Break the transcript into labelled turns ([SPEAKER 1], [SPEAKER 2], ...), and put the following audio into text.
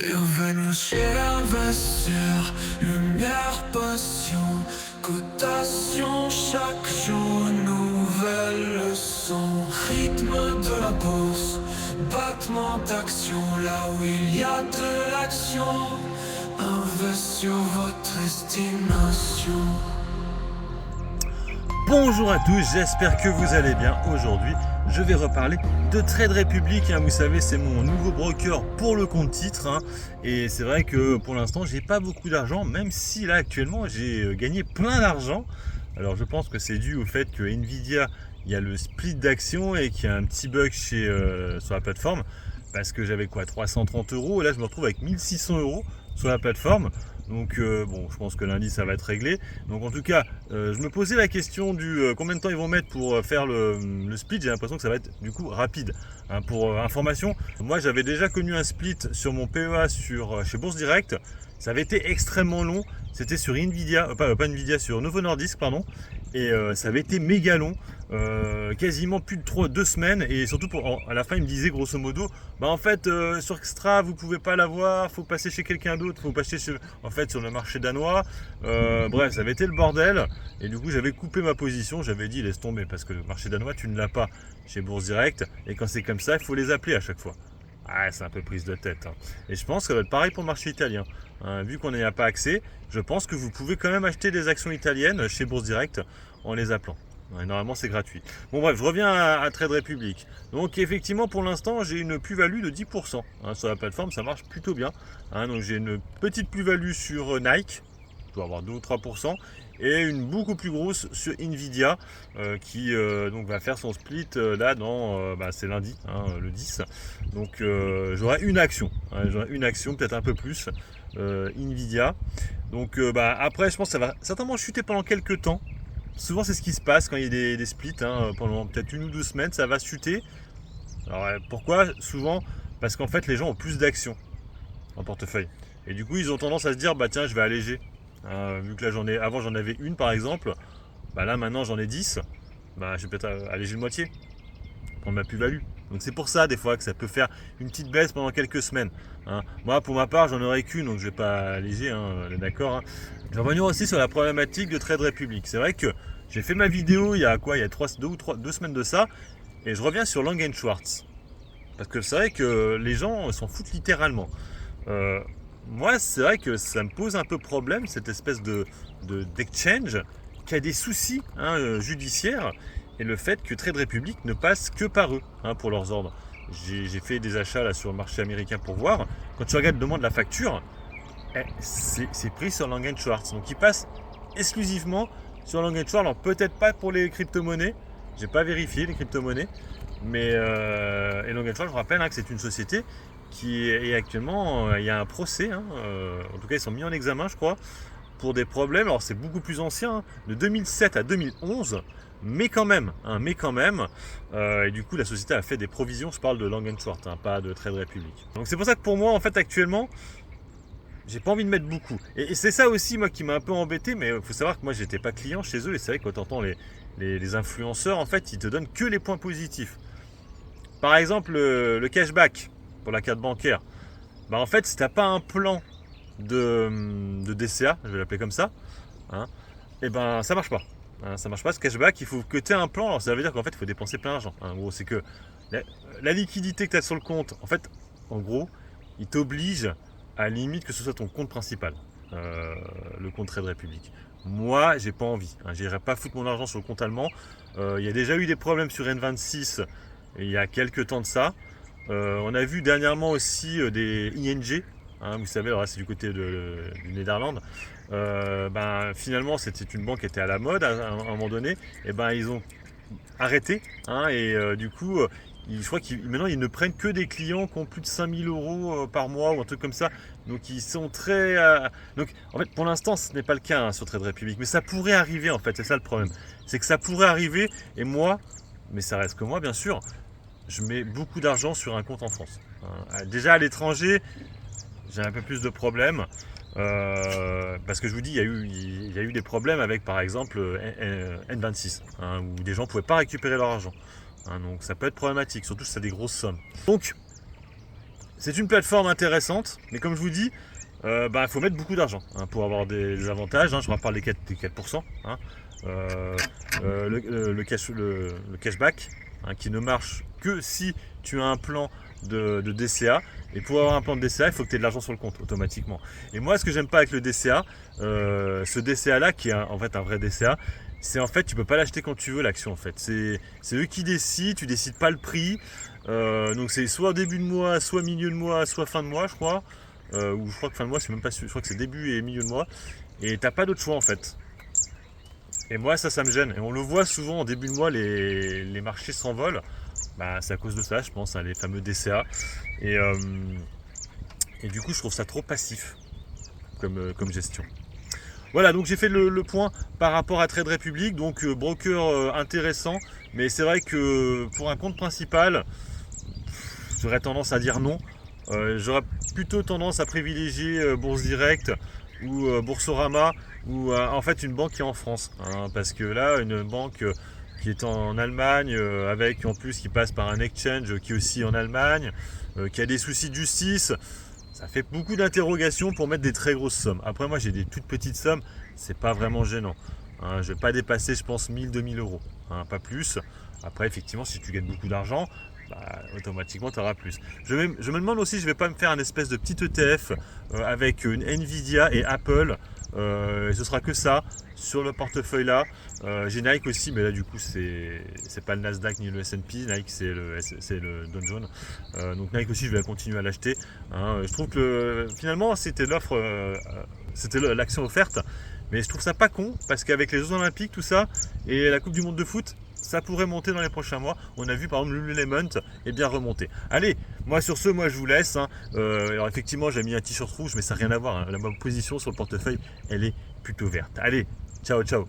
[SPEAKER 1] Bienvenue chez l'investir, lumière, passion, cotation, chaque jour une nouvelle leçon. Rythme de la bourse, battement d'action, là où il y a de l'action, invest sur votre estimation.
[SPEAKER 2] Bonjour à tous, j'espère que vous allez bien. Aujourd'hui, je vais reparler de Trade Republic. Vous savez, c'est mon nouveau broker pour le compte titre. Et c'est vrai que pour l'instant, j'ai pas beaucoup d'argent, même si là actuellement, j'ai gagné plein d'argent. Alors, je pense que c'est dû au fait que Nvidia, il y a le split d'actions et qu'il y a un petit bug sur la plateforme. Parce que j'avais quoi, 330 euros, et là je me retrouve avec 1600 euros sur la plateforme. Donc bon, je pense que lundi ça va être réglé. Donc en tout cas, je me posais la question du combien de temps ils vont mettre pour faire le split. J'ai l'impression que ça va être du coup rapide. Pour information, moi j'avais déjà connu un split sur mon PEA chez Bourse Direct. Ça avait été extrêmement long. C'était sur Nvidia, pas Nvidia, sur Novo Nordisk, pardon. Et ça avait été méga long, quasiment plus de 2 semaines. Et surtout à la fin, il me disait grosso modo, bah en fait sur Extra vous pouvez pas l'avoir, faut passer chez quelqu'un d'autre, faut passer en fait sur le marché danois. Bref, ça avait été le bordel. Et du coup j'avais coupé ma position, j'avais dit laisse tomber parce que le marché danois tu ne l'as pas chez Bourse Direct. Et quand c'est comme ça, il faut les appeler à chaque fois. Ah, c'est un peu prise de tête. Et je pense que ça va être pareil pour le marché italien. Vu qu'on n'y a pas accès, je pense que vous pouvez quand même acheter des actions italiennes chez Bourse Direct en les appelant. Normalement, c'est gratuit. Bon, bref, je reviens à Trade Republic. Donc, effectivement, pour l'instant, j'ai une plus-value de 10%. Sur la plateforme, ça marche plutôt bien. Donc, j'ai une petite plus-value sur Nike, je dois avoir 2 ou 3%, et une beaucoup plus grosse sur Nvidia, qui donc va faire son split là c'est lundi, le 10. Donc, j'aurai une action. J'aurai une action, peut-être un peu plus, Nvidia. Donc, après, je pense que ça va certainement chuter pendant quelques temps. Souvent, c'est ce qui se passe quand il y a des splits. Pendant peut-être 1 ou 2 semaines, ça va chuter. Alors, pourquoi Souvent, parce qu'en fait, les gens ont plus d'actions en portefeuille. Et du coup, ils ont tendance à se dire, bah tiens, je vais alléger. Vu que là, avant, j'en avais une, par exemple. Bah là, maintenant, j'en ai 10. Bah, je vais peut-être alléger le moitié. Prendre ma plus-value. Donc, c'est pour ça, des fois, que ça peut faire une petite baisse pendant quelques semaines. Moi, pour ma part, j'en aurais qu'une, donc je vais pas alléger, d'accord. Je vais revenir aussi sur la problématique de Trade Republic. C'est vrai que j'ai fait ma vidéo il y a quoi Il y a 2 semaines de ça. Et je reviens sur Lang Schwartz. Parce que c'est vrai que les gens s'en foutent littéralement. Euh, Moi, c'est vrai que ça me pose un peu problème, cette espèce d'exchange qui a des soucis judiciaires, et le fait que Trade Republic ne passe que par eux pour leurs ordres. J'ai fait des achats là sur le marché américain pour voir. Quand tu regardes le demande de la facture, c'est pris sur Lang Schwartz. Donc ils passent exclusivement sur Lang Schwartz. Alors peut-être pas pour les crypto-monnaies, j'ai pas vérifié les crypto-monnaies, mais et Lang Schwartz, je rappelle que c'est une société qui est actuellement, il y a un procès, en tout cas ils sont mis en examen je crois, pour des problèmes, alors c'est beaucoup plus ancien, de 2007 à 2011, mais quand même, et du coup la société a fait des provisions, je parle de Lang Schwartz, pas de Trade Republic. Donc c'est pour ça que pour moi en fait actuellement, j'ai pas envie de mettre beaucoup. Et c'est ça aussi, moi, qui m'a un peu embêté, mais il faut savoir que moi, j'étais pas client chez eux, et c'est vrai que quand t'entends les influenceurs, en fait, ils te donnent que les points positifs. Par exemple, le cashback pour la carte bancaire. Bah, en fait, si t'as pas un plan de DCA, je vais l'appeler comme ça, et ben, ça marche pas. Ça marche pas ce cashback, il faut que tu aies un plan. Alors, ça veut dire qu'en fait, il faut dépenser plein d'argent. En gros, c'est que la liquidité que tu as sur le compte, en fait, en gros, il t'oblige à la limite que ce soit ton compte principal, le compte Trade Republic. Moi, j'ai pas envie. J'irai pas foutre mon argent sur le compte allemand. Il y a déjà eu des problèmes sur N26 il y a quelques temps de ça. On a vu dernièrement aussi des ING. Vous savez, alors là, c'est du côté du Néderlande. Finalement, c'était une banque qui était à la mode à un moment donné. Et ils ont arrêté. Et du coup, je crois qu'ils maintenant ils ne prennent que des clients qui ont plus de 5000 euros par mois ou un truc comme ça. Donc ils sont très. Donc en fait, pour l'instant, ce n'est pas le cas sur Trade Republic, mais ça pourrait arriver en fait. C'est ça le problème. C'est que ça pourrait arriver. Et moi, mais ça reste que moi, bien sûr, je mets beaucoup d'argent sur un compte en France. Déjà à l'étranger, j'ai un peu plus de problèmes. Parce que je vous dis, il y a eu des problèmes avec par exemple N26, où des gens ne pouvaient pas récupérer leur argent. Donc ça peut être problématique, surtout si ça a des grosses sommes. Donc c'est une plateforme intéressante, mais comme je vous dis, il faut mettre beaucoup d'argent pour avoir des avantages. Je reparle des 4%. Le cashback qui ne marche que si tu as un plan de DCA. Et pour avoir un plan de DCA, il faut que tu aies de l'argent sur le compte automatiquement. Et moi, ce que j'aime pas avec le DCA, ce DCA là, qui est en fait un vrai DCA, c'est en fait tu peux pas l'acheter quand tu veux l'action en fait. C'est eux qui décident, tu décides pas le prix. Donc c'est soit début de mois, soit milieu de mois, soit fin de mois, je crois. Ou je crois que fin de mois, c'est même pas sûr. Je crois que c'est début et milieu de mois. Et t'as pas d'autre choix en fait. Et moi ça me gêne. Et on le voit souvent en début de mois, les marchés s'envolent. C'est à cause de ça, je pense, les fameux DCA. Et du coup, je trouve ça trop passif comme gestion. Voilà, donc j'ai fait le point par rapport à Trade Republic. Donc broker intéressant, mais c'est vrai que pour un compte principal, j'aurais tendance à dire non. J'aurais plutôt tendance à privilégier Bourse Direct ou Boursorama ou en fait une banque qui est en France. Parce que là, une banque qui est en Allemagne, avec en plus qui passe par un exchange qui est aussi en Allemagne, qui a des soucis de justice, ça fait beaucoup d'interrogations pour mettre des très grosses sommes. Après moi j'ai des toutes petites sommes, c'est pas vraiment gênant. Je vais pas dépasser je pense 1000-2000 euros, pas plus. Après effectivement si tu gagnes beaucoup d'argent, automatiquement tu auras plus. Je me demande aussi, je vais pas me faire un espèce de petit ETF avec une Nvidia et Apple. Et ce sera que ça sur le portefeuille là. J'ai Nike aussi, mais là du coup c'est pas le Nasdaq ni le S&P. Nike c'est le Dow Jones. Donc Nike aussi je vais continuer à l'acheter. Je trouve que finalement c'était l'offre, c'était l'action offerte, mais je trouve ça pas con parce qu'avec les Jeux Olympiques tout ça et la Coupe du Monde de foot, ça pourrait monter dans les prochains mois. On a vu par exemple Lululemon est bien remonté. Allez, moi sur ce, moi je vous laisse. Alors effectivement j'ai mis un t-shirt rouge, mais ça n'a rien à voir. La position sur le portefeuille, elle est plutôt verte. Allez, ciao ciao.